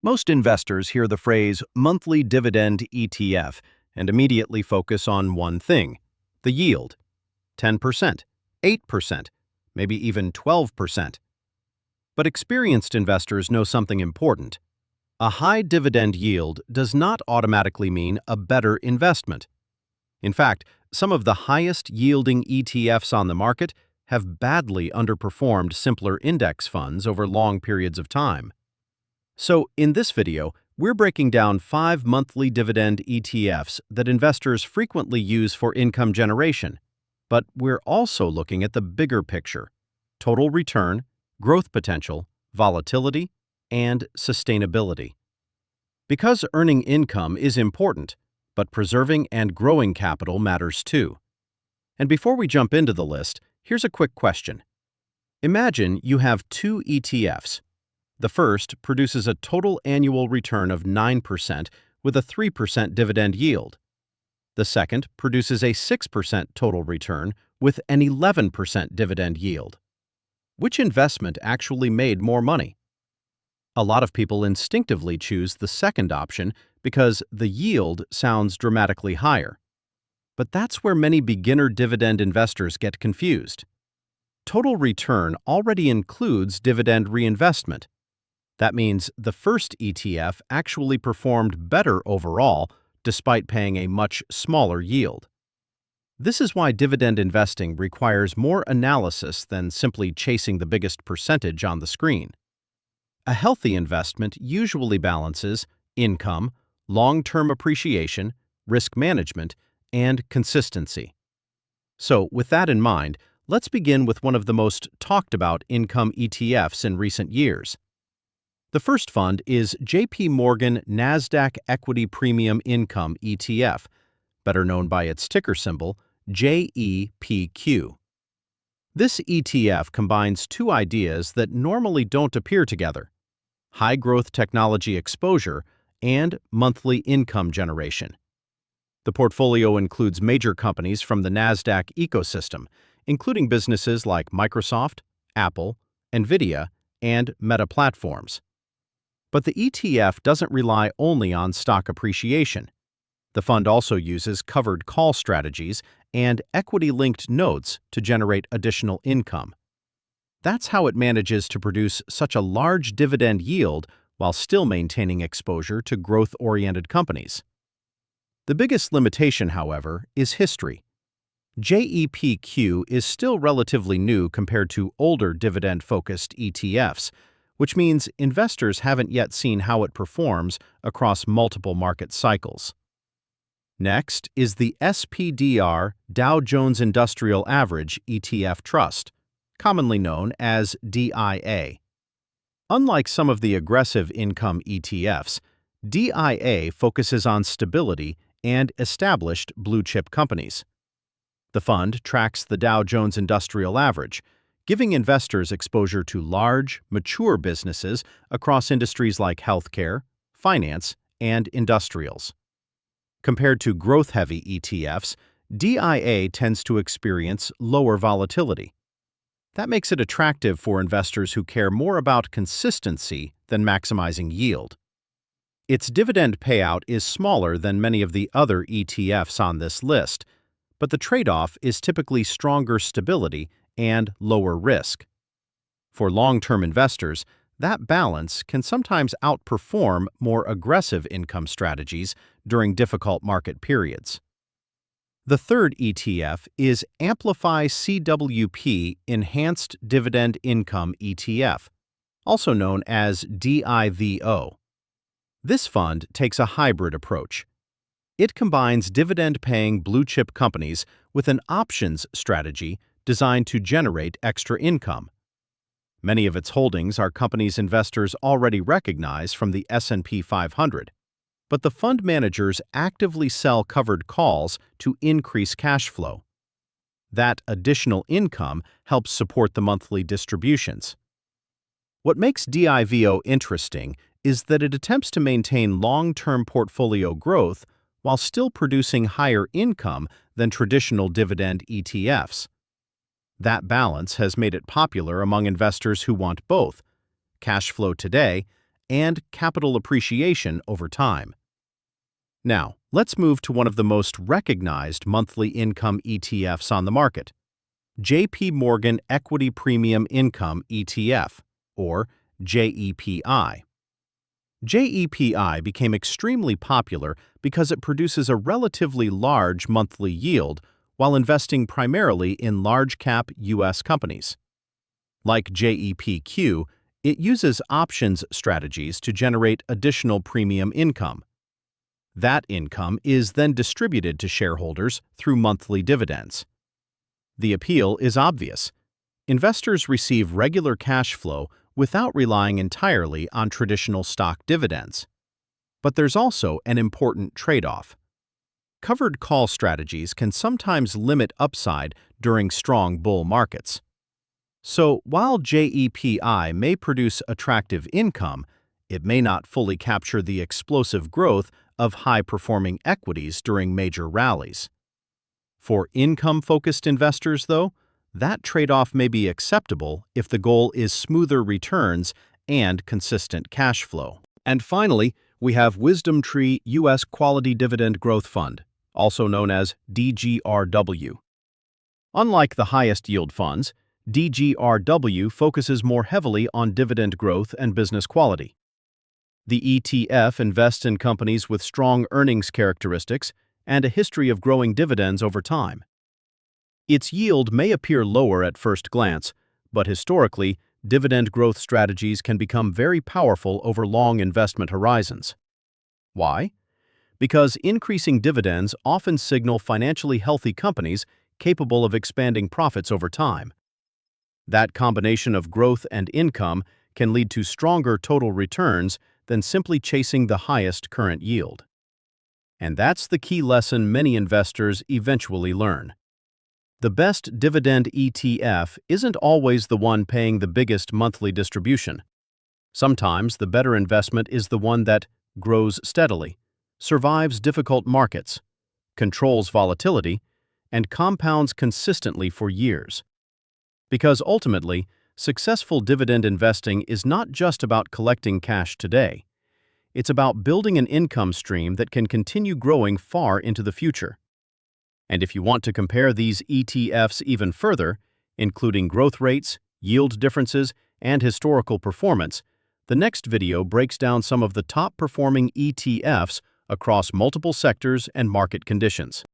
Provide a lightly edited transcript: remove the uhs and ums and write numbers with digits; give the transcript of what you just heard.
Most investors hear the phrase monthly dividend ETF and immediately focus on one thing, the yield, 10%, 8%, maybe even 12%. But experienced investors know something important. A high dividend yield does not automatically mean a better investment. In fact, some of the highest yielding ETFs on the market have badly underperformed simpler index funds over long periods of time. So, in this video, we're breaking down 5 monthly dividend ETFs that investors frequently use for income generation. But we're also looking at the bigger picture: total return, growth potential, volatility, and sustainability. Because earning income is important, but preserving and growing capital matters too. And before we jump into the list, here's a quick question. Imagine you have two ETFs. The first produces a total annual return of 9% with a 3% dividend yield. The second produces a 6% total return with an 11% dividend yield. Which investment actually made more money? A lot of people instinctively choose the second option because the yield sounds dramatically higher. But that's where many beginner dividend investors get confused. Total return already includes dividend reinvestment. That means the first ETF actually performed better overall despite paying a much smaller yield. This is why dividend investing requires more analysis than simply chasing the biggest percentage on the screen. A healthy investment usually balances income, long-term appreciation, risk management, and consistency. So, with that in mind, let's begin with one of the most talked about income ETFs in recent years. The first fund is J.P. Morgan Nasdaq Equity Premium Income ETF, better known by its ticker symbol, JEPQ. This ETF combines two ideas that normally don't appear together: high-growth technology exposure and monthly income generation. The portfolio includes major companies from the Nasdaq ecosystem, including businesses like Microsoft, Apple, NVIDIA, and Meta Platforms. But the ETF doesn't rely only on stock appreciation. The fund also uses covered call strategies and equity-linked notes to generate additional income. That's how it manages to produce such a large dividend yield while still maintaining exposure to growth-oriented companies. The biggest limitation, however, is history. JEPQ is still relatively new compared to older dividend-focused ETFs, which means investors haven't yet seen how it performs across multiple market cycles. Next is the SPDR Dow Jones Industrial Average ETF Trust, commonly known as DIA. Unlike some of the aggressive income ETFs, DIA focuses on stability and established blue-chip companies. The fund tracks the Dow Jones Industrial Average, giving investors exposure to large, mature businesses across industries like healthcare, finance, and industrials. Compared to growth-heavy ETFs, DIA tends to experience lower volatility. That makes it attractive for investors who care more about consistency than maximizing yield. Its dividend payout is smaller than many of the other ETFs on this list, but the trade-off is typically stronger stability and lower risk. For long-term investors, that balance can sometimes outperform more aggressive income strategies during difficult market periods. The third ETF is Amplify CWP Enhanced Dividend Income ETF, also known as DIVO. This fund takes a hybrid approach. It combines dividend-paying blue-chip companies with an options strategy designed to generate extra income. Many of its holdings are companies investors already recognize from the S&P 500, but the fund managers actively sell covered calls to increase cash flow. That additional income helps support the monthly distributions. What makes DIVO interesting is that it attempts to maintain long-term portfolio growth while still producing higher income than traditional dividend ETFs. That balance has made it popular among investors who want both cash flow today and capital appreciation over time. Now, let's move to one of the most recognized monthly income ETFs on the market, J.P. Morgan Equity Premium Income ETF, or JEPI. JEPI became extremely popular because it produces a relatively large monthly yield while investing primarily in large-cap U.S. companies. Like JEPQ, it uses options strategies to generate additional premium income. That income is then distributed to shareholders through monthly dividends. The appeal is obvious. Investors receive regular cash flow without relying entirely on traditional stock dividends. But there's also an important trade-off. Covered call strategies can sometimes limit upside during strong bull markets. So while JEPI may produce attractive income, it may not fully capture the explosive growth of high-performing equities during major rallies. For income-focused investors, though, that trade-off may be acceptable if the goal is smoother returns and consistent cash flow. And finally, we have WisdomTree U.S. Quality Dividend Growth Fund, also known as DGRW. Unlike the highest yield funds, DGRW focuses more heavily on dividend growth and business quality. The ETF invests in companies with strong earnings characteristics and a history of growing dividends over time. Its yield may appear lower at first glance, but historically, dividend growth strategies can become very powerful over long investment horizons. Why? Because increasing dividends often signal financially healthy companies capable of expanding profits over time. That combination of growth and income can lead to stronger total returns than simply chasing the highest current yield. And that's the key lesson many investors eventually learn. The best dividend ETF isn't always the one paying the biggest monthly distribution. Sometimes the better investment is the one that grows steadily, survives difficult markets, controls volatility, and compounds consistently for years. Because ultimately, successful dividend investing is not just about collecting cash today. It's about building an income stream that can continue growing far into the future. And if you want to compare these ETFs even further, including growth rates, yield differences, and historical performance, the next video breaks down some of the top-performing ETFs across multiple sectors and market conditions.